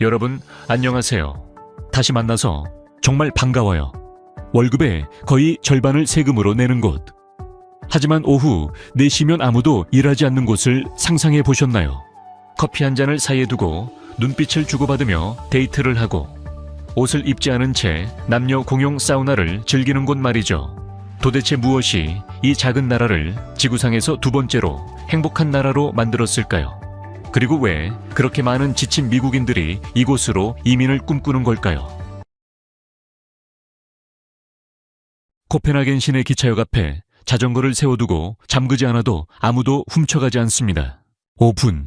여러분, 안녕하세요. 다시 만나서 정말 반가워요. 월급의 거의 절반을 세금으로 내는 곳. 하지만 오후 4시면 아무도 일하지 않는 곳을 상상해 보셨나요? 커피 한 잔을 사이에 두고 눈빛을 주고받으며 데이트를 하고 옷을 입지 않은 채 남녀 공용 사우나를 즐기는 곳 말이죠. 도대체 무엇이 이 작은 나라를 지구상에서 두 번째로 행복한 나라로 만들었을까요? 그리고 왜 그렇게 많은 지친 미국인들이 이곳으로 이민을 꿈꾸는 걸까요? 코펜하겐 시내 기차역 앞에 자전거를 세워두고 잠그지 않아도 아무도 훔쳐가지 않습니다. 5분,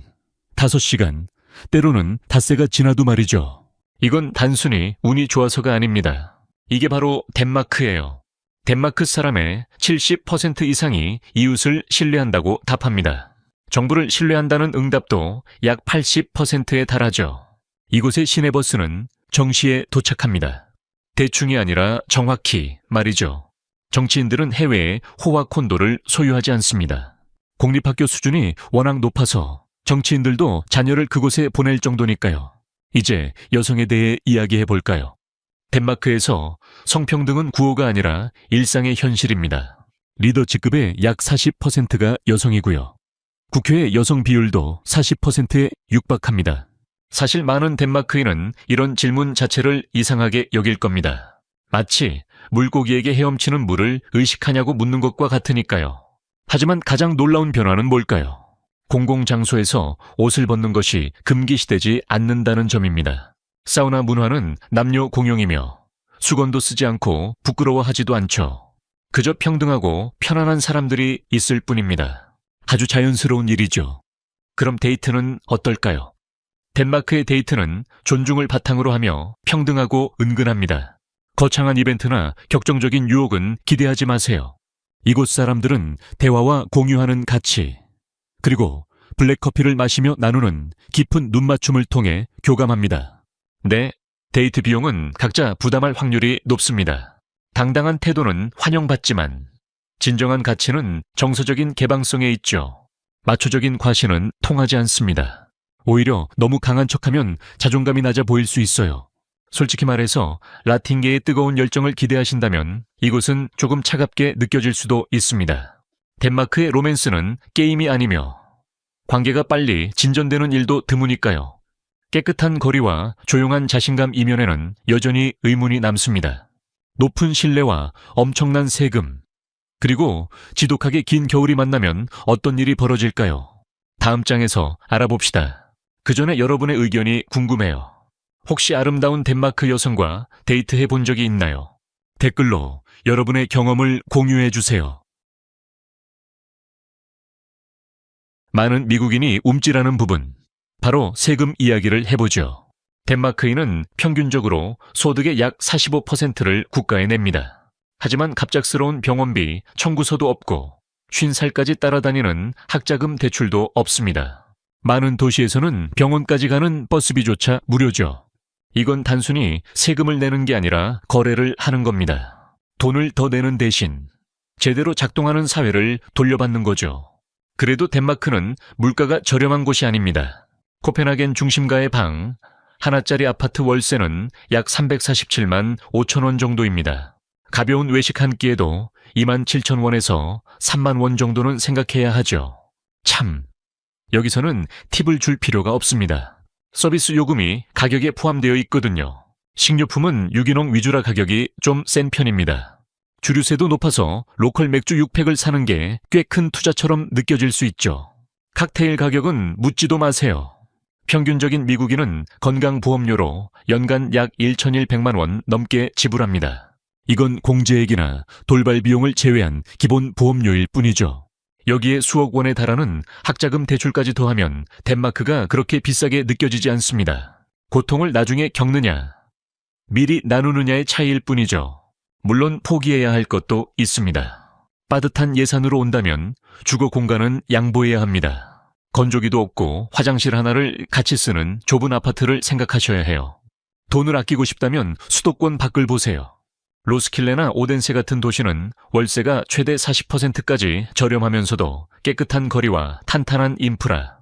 5시간, 때로는 닷새가 지나도 말이죠. 이건 단순히 운이 좋아서가 아닙니다. 이게 바로 덴마크예요. 덴마크 사람의 70% 이상이 이웃을 신뢰한다고 답합니다. 정부를 신뢰한다는 응답도 약 80%에 달하죠. 이곳의 시내버스는 정시에 도착합니다. 대충이 아니라 정확히 말이죠. 정치인들은 해외에 호와 콘도를 소유하지 않습니다. 공립학교 수준이 워낙 높아서 정치인들도 자녀를 그곳에 보낼 정도니까요. 이제 여성에 대해 이야기해 볼까요? 덴마크에서 성평등은 구호가 아니라 일상의 현실입니다. 리더 직급의 약 40%가 여성이고요. 국회의 여성 비율도 40%에 육박합니다. 사실 많은 덴마크인은 이런 질문 자체를 이상하게 여길 겁니다. 마치 물고기에게 헤엄치는 물을 의식하냐고 묻는 것과 같으니까요. 하지만 가장 놀라운 변화는 뭘까요? 공공장소에서 옷을 벗는 것이 금기시되지 않는다는 점입니다. 사우나 문화는 남녀 공용이며 수건도 쓰지 않고 부끄러워하지도 않죠. 그저 평등하고 편안한 사람들이 있을 뿐입니다. 아주 자연스러운 일이죠. 그럼 데이트는 어떨까요? 덴마크의 데이트는 존중을 바탕으로 하며 평등하고 은근합니다. 거창한 이벤트나 격정적인 유혹은 기대하지 마세요. 이곳 사람들은 대화와 공유하는 가치, 그리고 블랙커피를 마시며 나누는 깊은 눈맞춤을 통해 교감합니다. 네, 데이트 비용은 각자 부담할 확률이 높습니다. 당당한 태도는 환영받지만 진정한 가치는 정서적인 개방성에 있죠. 마초적인 과시는 통하지 않습니다. 오히려 너무 강한 척하면 자존감이 낮아 보일 수 있어요. 솔직히 말해서 라틴계의 뜨거운 열정을 기대하신다면 이곳은 조금 차갑게 느껴질 수도 있습니다. 덴마크의 로맨스는 게임이 아니며 관계가 빨리 진전되는 일도 드무니까요. 깨끗한 거리와 조용한 자신감 이면에는 여전히 의문이 남습니다. 높은 신뢰와 엄청난 세금, 그리고 지독하게 긴 겨울이 만나면 어떤 일이 벌어질까요? 다음 장에서 알아봅시다. 그 전에 여러분의 의견이 궁금해요. 혹시 아름다운 덴마크 여성과 데이트해 본 적이 있나요? 댓글로 여러분의 경험을 공유해 주세요. 많은 미국인이 움찔하는 부분, 바로 세금 이야기를 해보죠. 덴마크인은 평균적으로 소득의 약 45%를 국가에 냅니다. 하지만 갑작스러운 병원비, 청구서도 없고 50살까지 따라다니는 학자금 대출도 없습니다. 많은 도시에서는 병원까지 가는 버스비조차 무료죠. 이건 단순히 세금을 내는 게 아니라 거래를 하는 겁니다. 돈을 더 내는 대신 제대로 작동하는 사회를 돌려받는 거죠. 그래도 덴마크는 물가가 저렴한 곳이 아닙니다. 코펜하겐 중심가의 방, 하나짜리 아파트 월세는 약 347만 5천 원 정도입니다. 가벼운 외식 한 끼에도 2만 7천 원에서 3만 원 정도는 생각해야 하죠. 참, 여기서는 팁을 줄 필요가 없습니다. 서비스 요금이 가격에 포함되어 있거든요. 식료품은 유기농 위주라 가격이 좀 센 편입니다. 주류세도 높아서 로컬 맥주 6팩을 사는 게 꽤 큰 투자처럼 느껴질 수 있죠. 칵테일 가격은 묻지도 마세요. 평균적인 미국인은 건강보험료로 연간 약 1,100만 원 넘게 지불합니다. 이건 공제액이나 돌발 비용을 제외한 기본 보험료일 뿐이죠. 여기에 수억 원에 달하는 학자금 대출까지 더하면 덴마크가 그렇게 비싸게 느껴지지 않습니다. 고통을 나중에 겪느냐, 미리 나누느냐의 차이일 뿐이죠. 물론 포기해야 할 것도 있습니다. 빠듯한 예산으로 온다면 주거 공간은 양보해야 합니다. 건조기도 없고 화장실 하나를 같이 쓰는 좁은 아파트를 생각하셔야 해요. 돈을 아끼고 싶다면 수도권 밖을 보세요. 로스킬레나 오덴세 같은 도시는 월세가 최대 40%까지 저렴하면서도 깨끗한 거리와 탄탄한 인프라,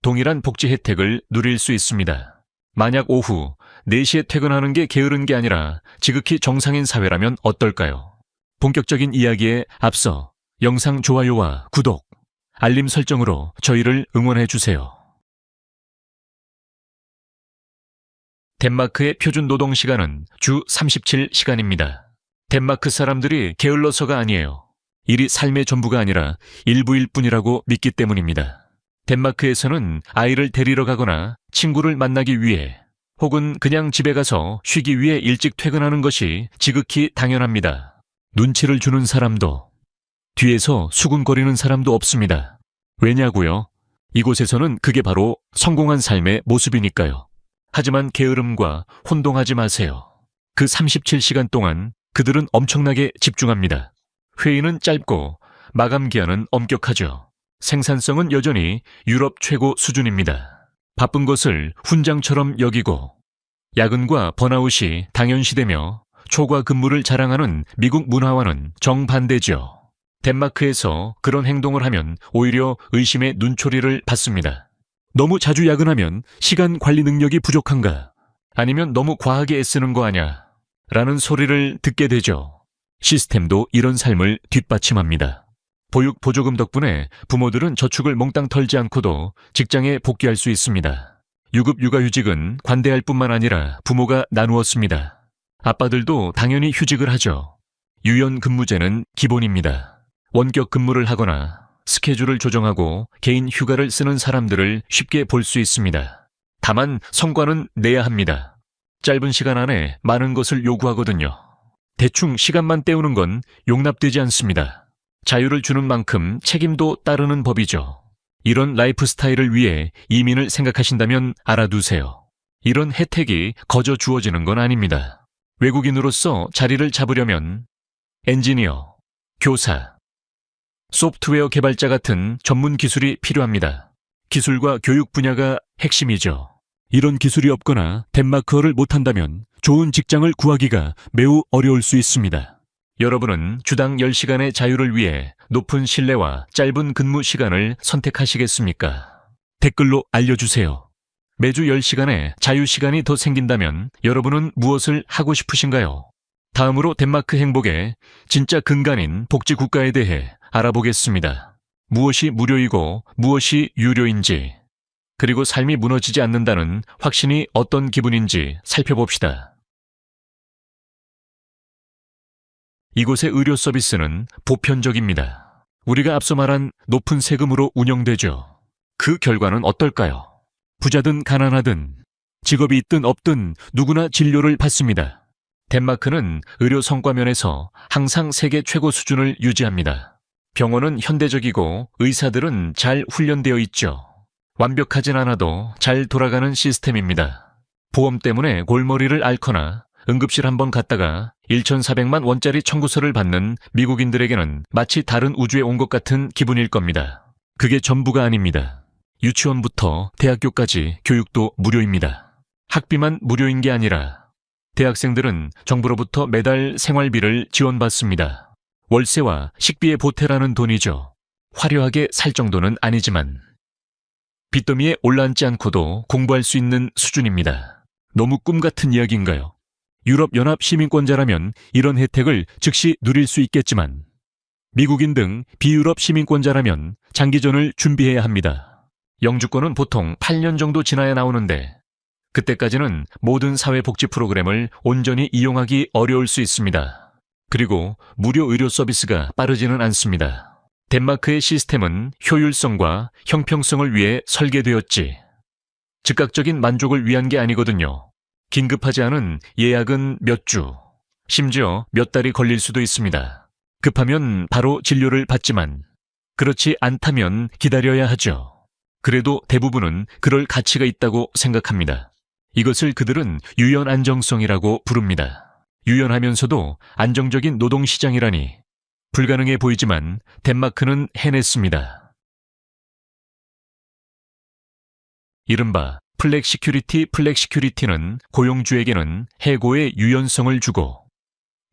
동일한 복지 혜택을 누릴 수 있습니다. 만약 오후 4시에 퇴근하는 게 게으른 게 아니라 지극히 정상인 사회라면 어떨까요? 본격적인 이야기에 앞서 영상 좋아요와 구독, 알림 설정으로 저희를 응원해 주세요. 덴마크의 표준 노동 시간은 주 37시간입니다. 덴마크 사람들이 게을러서가 아니에요. 일이 삶의 전부가 아니라 일부일 뿐이라고 믿기 때문입니다. 덴마크에서는 아이를 데리러 가거나 친구를 만나기 위해 혹은 그냥 집에 가서 쉬기 위해 일찍 퇴근하는 것이 지극히 당연합니다. 눈치를 주는 사람도, 뒤에서 수군거리는 사람도 없습니다. 왜냐고요? 이곳에서는 그게 바로 성공한 삶의 모습이니까요. 하지만 게으름과 혼동하지 마세요. 그 37시간 동안 그들은 엄청나게 집중합니다. 회의는 짧고 마감 기한은 엄격하죠. 생산성은 여전히 유럽 최고 수준입니다. 바쁜 것을 훈장처럼 여기고 야근과 번아웃이 당연시되며 초과 근무를 자랑하는 미국 문화와는 정반대죠. 덴마크에서 그런 행동을 하면 오히려 의심의 눈초리를 받습니다. 너무 자주 야근하면 시간 관리 능력이 부족한가? 아니면 너무 과하게 애쓰는 거 아냐? 라는 소리를 듣게 되죠. 시스템도 이런 삶을 뒷받침합니다. 보육 보조금 덕분에 부모들은 저축을 몽땅 털지 않고도 직장에 복귀할 수 있습니다. 유급 육아휴직은 관대할 뿐만 아니라 부모가 나누었습니다. 아빠들도 당연히 휴직을 하죠. 유연근무제는 기본입니다. 원격 근무를 하거나 스케줄을 조정하고 개인 휴가를 쓰는 사람들을 쉽게 볼 수 있습니다. 다만 성과는 내야 합니다. 짧은 시간 안에 많은 것을 요구하거든요. 대충 시간만 때우는 건 용납되지 않습니다. 자유를 주는 만큼 책임도 따르는 법이죠. 이런 라이프 스타일을 위해 이민을 생각하신다면 알아두세요. 이런 혜택이 거저 주어지는 건 아닙니다. 외국인으로서 자리를 잡으려면 엔지니어, 교사, 소프트웨어 개발자 같은 전문 기술이 필요합니다. 기술과 교육 분야가 핵심이죠. 이런 기술이 없거나 덴마크어를 못한다면 좋은 직장을 구하기가 매우 어려울 수 있습니다. 여러분은 주당 10시간의 자유를 위해 높은 신뢰와 짧은 근무 시간을 선택하시겠습니까? 댓글로 알려주세요. 매주 10시간의 자유 시간이 더 생긴다면 여러분은 무엇을 하고 싶으신가요? 다음으로 덴마크 행복의 진짜 근간인 복지 국가에 대해 알아보겠습니다. 무엇이 무료이고 무엇이 유료인지, 그리고 삶이 무너지지 않는다는 확신이 어떤 기분인지 살펴봅시다. 이곳의 의료 서비스는 보편적입니다. 우리가 앞서 말한 높은 세금으로 운영되죠. 그 결과는 어떨까요? 부자든 가난하든 직업이 있든 없든 누구나 진료를 받습니다. 덴마크는 의료 성과 면에서 항상 세계 최고 수준을 유지합니다. 병원은 현대적이고 의사들은 잘 훈련되어 있죠. 완벽하진 않아도 잘 돌아가는 시스템입니다. 보험 때문에 골머리를 앓거나 응급실 한번 갔다가 1,400만 원짜리 청구서를 받는 미국인들에게는 마치 다른 우주에 온 것 같은 기분일 겁니다. 그게 전부가 아닙니다. 유치원부터 대학교까지 교육도 무료입니다. 학비만 무료인 게 아니라 대학생들은 정부로부터 매달 생활비를 지원받습니다. 월세와 식비에 보태라는 돈이죠. 화려하게 살 정도는 아니지만 빚더미에 올라앉지 않고도 공부할 수 있는 수준입니다. 너무 꿈 같은 이야기인가요? 유럽연합 시민권자라면 이런 혜택을 즉시 누릴 수 있겠지만 미국인 등 비유럽 시민권자라면 장기전을 준비해야 합니다. 영주권은 보통 8년 정도 지나야 나오는데 그때까지는 모든 사회복지 프로그램을 온전히 이용하기 어려울 수 있습니다. 그리고 무료 의료 서비스가 빠르지는 않습니다. 덴마크의 시스템은 효율성과 형평성을 위해 설계되었지 즉각적인 만족을 위한 게 아니거든요. 긴급하지 않은 예약은 몇 주, 심지어 몇 달이 걸릴 수도 있습니다. 급하면 바로 진료를 받지만 그렇지 않다면 기다려야 하죠. 그래도 대부분은 그럴 가치가 있다고 생각합니다. 이것을 그들은 유연 안정성이라고 부릅니다. 유연하면서도 안정적인 노동시장이라니 불가능해 보이지만 덴마크는 해냈습니다. 이른바 플렉시큐리티는 고용주에게는 해고의 유연성을 주고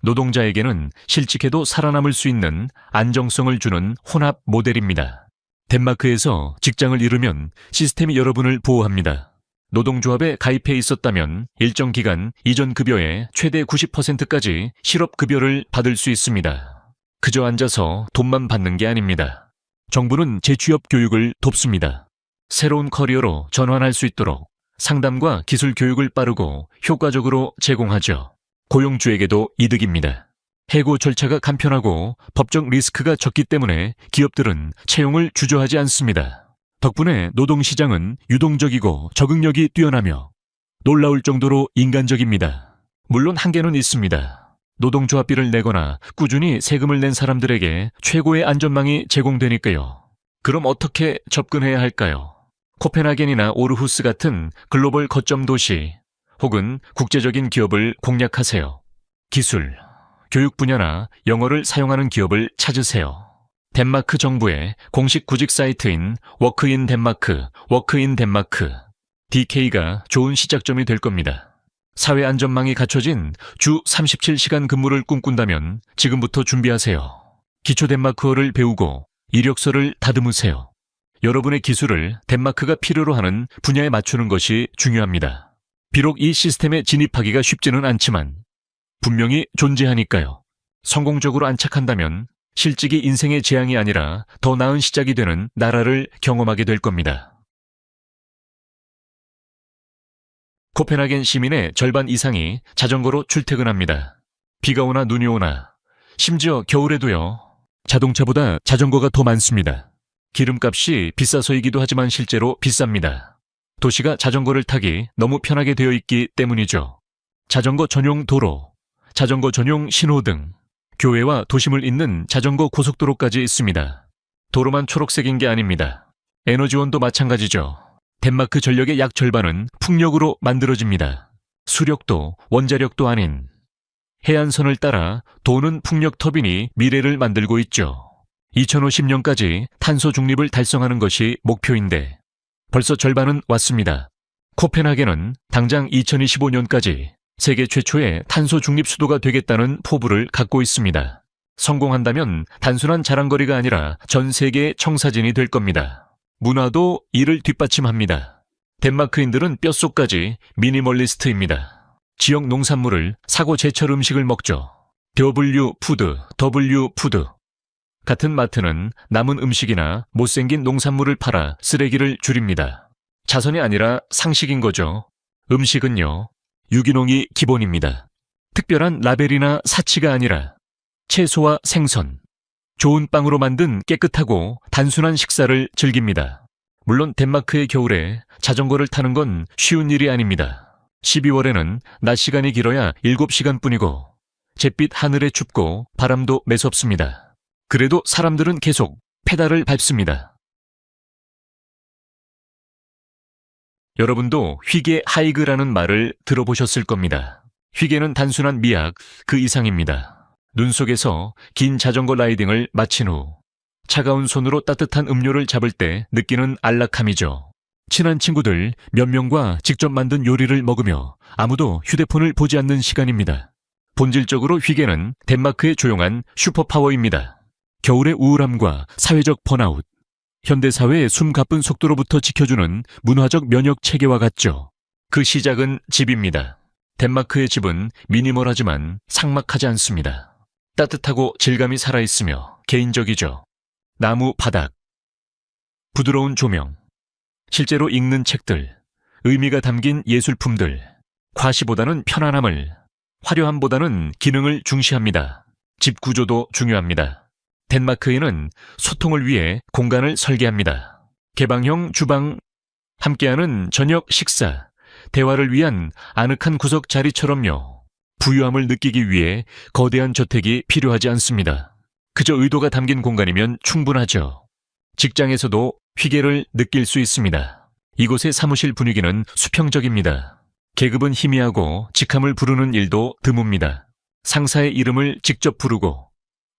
노동자에게는 실직해도 살아남을 수 있는 안정성을 주는 혼합 모델입니다. 덴마크에서 직장을 잃으면 시스템이 여러분을 보호합니다. 노동조합에 가입해 있었다면 일정 기간 이전 급여의 최대 90%까지 실업급여를 받을 수 있습니다. 그저 앉아서 돈만 받는 게 아닙니다. 정부는 재취업 교육을 돕습니다. 새로운 커리어로 전환할 수 있도록 상담과 기술 교육을 빠르고 효과적으로 제공하죠. 고용주에게도 이득입니다. 해고 절차가 간편하고 법적 리스크가 적기 때문에 기업들은 채용을 주저하지 않습니다. 덕분에 노동시장은 유동적이고 적응력이 뛰어나며 놀라울 정도로 인간적입니다. 물론 한계는 있습니다. 노동조합비를 내거나 꾸준히 세금을 낸 사람들에게 최고의 안전망이 제공되니까요. 그럼 어떻게 접근해야 할까요? 코펜하겐이나 오르후스 같은 글로벌 거점 도시 혹은 국제적인 기업을 공략하세요. 기술, 교육 분야나 영어를 사용하는 기업을 찾으세요. 덴마크 정부의 공식 구직 사이트인 워크인 덴마크, DK가 좋은 시작점이 될 겁니다. 사회 안전망이 갖춰진 주 37시간 근무를 꿈꾼다면 지금부터 준비하세요. 기초 덴마크어를 배우고 이력서를 다듬으세요. 여러분의 기술을 덴마크가 필요로 하는 분야에 맞추는 것이 중요합니다. 비록 이 시스템에 진입하기가 쉽지는 않지만 분명히 존재하니까요. 성공적으로 안착한다면 실직이 인생의 재앙이 아니라 더 나은 시작이 되는 나라를 경험하게 될 겁니다. 코펜하겐 시민의 절반 이상이 자전거로 출퇴근합니다. 비가 오나 눈이 오나, 심지어 겨울에도요. 자동차보다 자전거가 더 많습니다. 기름값이 비싸서이기도 하지만 실제로 비쌉니다. 도시가 자전거를 타기 너무 편하게 되어 있기 때문이죠. 자전거 전용 도로, 자전거 전용 신호등, 교외와 도심을 잇는 자전거 고속도로까지 있습니다. 도로만 초록색인 게 아닙니다. 에너지원도 마찬가지죠. 덴마크 전력의 약 절반은 풍력으로 만들어집니다. 수력도 원자력도 아닌 해안선을 따라 도는 풍력 터빈이 미래를 만들고 있죠. 2050년까지 탄소 중립을 달성하는 것이 목표인데 벌써 절반은 왔습니다. 코펜하겐은 당장 2025년까지 세계 최초의 탄소 중립 수도가 되겠다는 포부를 갖고 있습니다. 성공한다면 단순한 자랑거리가 아니라 전 세계의 청사진이 될 겁니다. 문화도 이를 뒷받침합니다. 덴마크인들은 뼛속까지 미니멀리스트입니다. 지역 농산물을 사고 제철 음식을 먹죠. W 푸드 같은 마트는 남은 음식이나 못생긴 농산물을 팔아 쓰레기를 줄입니다. 자선이 아니라 상식인 거죠. 음식은요. 유기농이 기본입니다. 특별한 라벨이나 사치가 아니라 채소와 생선, 좋은 빵으로 만든 깨끗하고 단순한 식사를 즐깁니다. 물론 덴마크의 겨울에 자전거를 타는 건 쉬운 일이 아닙니다. 12월에는 낮 시간이 길어야 7시간뿐이고 잿빛 하늘에 춥고 바람도 매섭습니다. 그래도 사람들은 계속 페달을 밟습니다. 여러분도 휘게 하이그라는 말을 들어보셨을 겁니다. 휘게는 단순한 미학 그 이상입니다. 눈 속에서 긴 자전거 라이딩을 마친 후 차가운 손으로 따뜻한 음료를 잡을 때 느끼는 안락함이죠. 친한 친구들 몇 명과 직접 만든 요리를 먹으며 아무도 휴대폰을 보지 않는 시간입니다. 본질적으로 휘게는 덴마크의 조용한 슈퍼파워입니다. 겨울의 우울함과 사회적 번아웃, 현대사회의 숨가쁜 속도로부터 지켜주는 문화적 면역 체계와 같죠. 그 시작은 집입니다. 덴마크의 집은 미니멀하지만 삭막하지 않습니다. 따뜻하고 질감이 살아있으며 개인적이죠. 나무 바닥, 부드러운 조명, 실제로 읽는 책들, 의미가 담긴 예술품들, 과시보다는 편안함을, 화려함보다는 기능을 중시합니다. 집 구조도 중요합니다. 덴마크인은 소통을 위해 공간을 설계합니다. 개방형 주방, 함께하는 저녁 식사, 대화를 위한 아늑한 구석 자리처럼요. 부유함을 느끼기 위해 거대한 저택이 필요하지 않습니다. 그저 의도가 담긴 공간이면 충분하죠. 직장에서도 휘게를 느낄 수 있습니다. 이곳의 사무실 분위기는 수평적입니다. 계급은 희미하고 직함을 부르는 일도 드뭅니다. 상사의 이름을 직접 부르고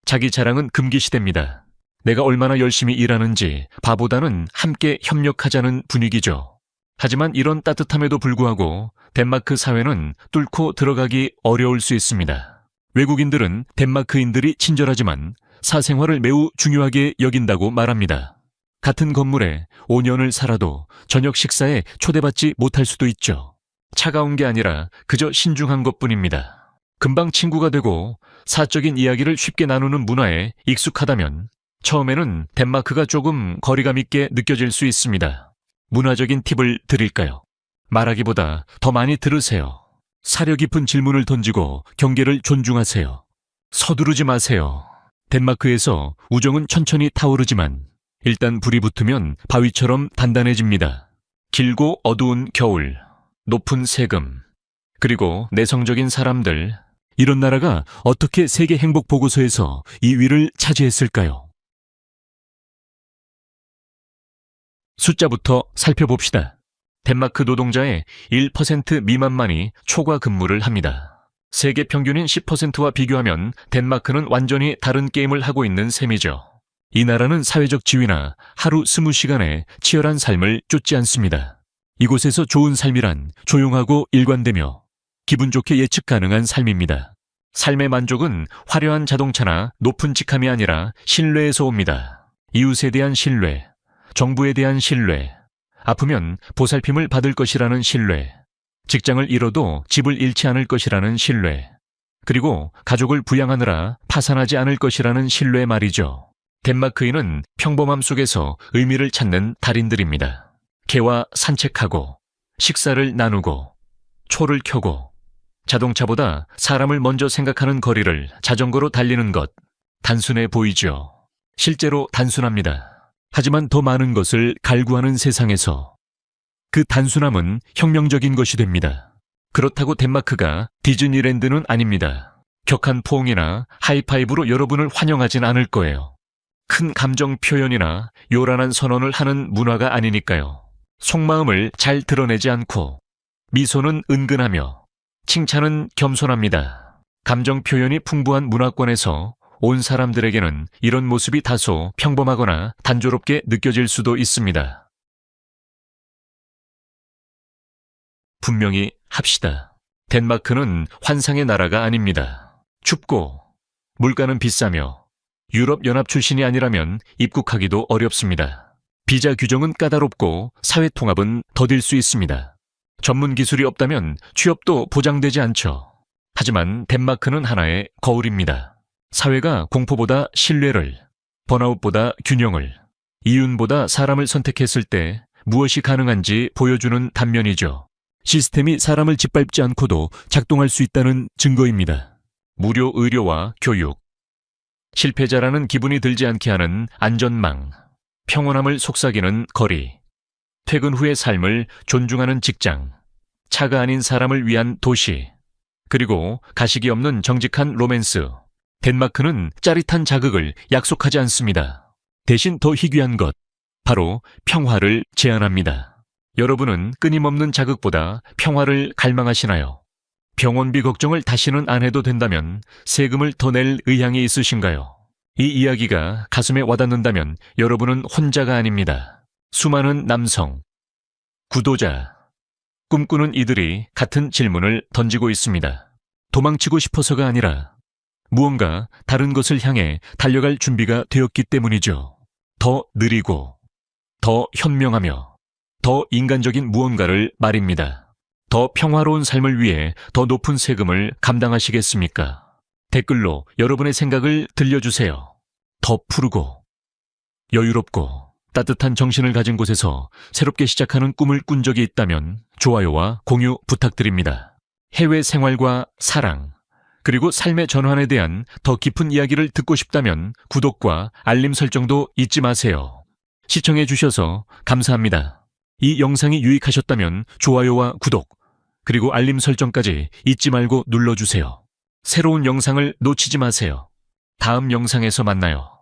자기 자랑은 금기시됩니다. 내가 얼마나 열심히 일하는지 바보다는 함께 협력하자는 분위기죠. 하지만 이런 따뜻함에도 불구하고 덴마크 사회는 뚫고 들어가기 어려울 수 있습니다. 외국인들은 덴마크인들이 친절하지만 사생활을 매우 중요하게 여긴다고 말합니다. 같은 건물에 5년을 살아도 저녁 식사에 초대받지 못할 수도 있죠. 차가운 게 아니라 그저 신중한 것뿐입니다. 금방 친구가 되고 사적인 이야기를 쉽게 나누는 문화에 익숙하다면 처음에는 덴마크가 조금 거리감 있게 느껴질 수 있습니다. 문화적인 팁을 드릴까요? 말하기보다 더 많이 들으세요. 사려 깊은 질문을 던지고 경계를 존중하세요. 서두르지 마세요. 덴마크에서 우정은 천천히 타오르지만 일단 불이 붙으면 바위처럼 단단해집니다. 길고 어두운 겨울, 높은 세금, 그리고 내성적인 사람들. 이런 나라가 어떻게 세계 행복 보고서에서 이 위를 차지했을까요? 숫자부터 살펴봅시다. 덴마크 노동자의 1% 미만만이 초과 근무를 합니다. 세계 평균인 10%와 비교하면 덴마크는 완전히 다른 게임을 하고 있는 셈이죠. 이 나라는 사회적 지위나 하루 20시간의 치열한 삶을 쫓지 않습니다. 이곳에서 좋은 삶이란 조용하고 일관되며 기분 좋게 예측 가능한 삶입니다. 삶의 만족은 화려한 자동차나 높은 직함이 아니라 신뢰에서 옵니다. 이웃에 대한 신뢰, 정부에 대한 신뢰, 아프면 보살핌을 받을 것이라는 신뢰, 직장을 잃어도 집을 잃지 않을 것이라는 신뢰, 그리고 가족을 부양하느라 파산하지 않을 것이라는 신뢰 말이죠. 덴마크인은 평범함 속에서 의미를 찾는 달인들입니다. 개와 산책하고, 식사를 나누고, 초를 켜고, 자동차보다 사람을 먼저 생각하는 거리를 자전거로 달리는 것, 단순해 보이죠. 실제로 단순합니다. 하지만 더 많은 것을 갈구하는 세상에서 그 단순함은 혁명적인 것이 됩니다. 그렇다고 덴마크가 디즈니랜드는 아닙니다. 격한 포옹이나 하이파이브로 여러분을 환영하진 않을 거예요. 큰 감정 표현이나 요란한 선언을 하는 문화가 아니니까요. 속마음을 잘 드러내지 않고 미소는 은근하며 칭찬은 겸손합니다. 감정 표현이 풍부한 문화권에서 온 사람들에게는 이런 모습이 다소 평범하거나 단조롭게 느껴질 수도 있습니다. 분명히 합시다. 덴마크는 환상의 나라가 아닙니다. 춥고 물가는 비싸며 유럽연합 출신이 아니라면 입국하기도 어렵습니다. 비자 규정은 까다롭고 사회 통합은 더딜 수 있습니다. 전문 기술이 없다면 취업도 보장되지 않죠. 하지만 덴마크는 하나의 거울입니다. 사회가 공포보다 신뢰를, 번아웃보다 균형을, 이윤보다 사람을 선택했을 때 무엇이 가능한지 보여주는 단면이죠. 시스템이 사람을 짓밟지 않고도 작동할 수 있다는 증거입니다. 무료 의료와 교육, 실패자라는 기분이 들지 않게 하는 안전망, 평온함을 속삭이는 거리, 퇴근 후의 삶을 존중하는 직장, 차가 아닌 사람을 위한 도시, 그리고 가식이 없는 정직한 로맨스. 덴마크는 짜릿한 자극을 약속하지 않습니다. 대신 더 희귀한 것, 바로 평화를 제안합니다. 여러분은 끊임없는 자극보다 평화를 갈망하시나요? 병원비 걱정을 다시는 안 해도 된다면 세금을 더 낼 의향이 있으신가요? 이 이야기가 가슴에 와닿는다면 여러분은 혼자가 아닙니다. 수많은 남성, 구도자, 꿈꾸는 이들이 같은 질문을 던지고 있습니다. 도망치고 싶어서가 아니라 무언가 다른 것을 향해 달려갈 준비가 되었기 때문이죠. 더 느리고, 더 현명하며, 더 인간적인 무언가를 말입니다. 더 평화로운 삶을 위해 더 높은 세금을 감당하시겠습니까? 댓글로 여러분의 생각을 들려주세요. 더 푸르고, 여유롭고, 따뜻한 정신을 가진 곳에서 새롭게 시작하는 꿈을 꾼 적이 있다면 좋아요와 공유 부탁드립니다. 해외 생활과 사랑, 그리고 삶의 전환에 대한 더 깊은 이야기를 듣고 싶다면 구독과 알림 설정도 잊지 마세요. 시청해 주셔서 감사합니다. 이 영상이 유익하셨다면 좋아요와 구독, 그리고 알림 설정까지 잊지 말고 눌러주세요. 새로운 영상을 놓치지 마세요. 다음 영상에서 만나요.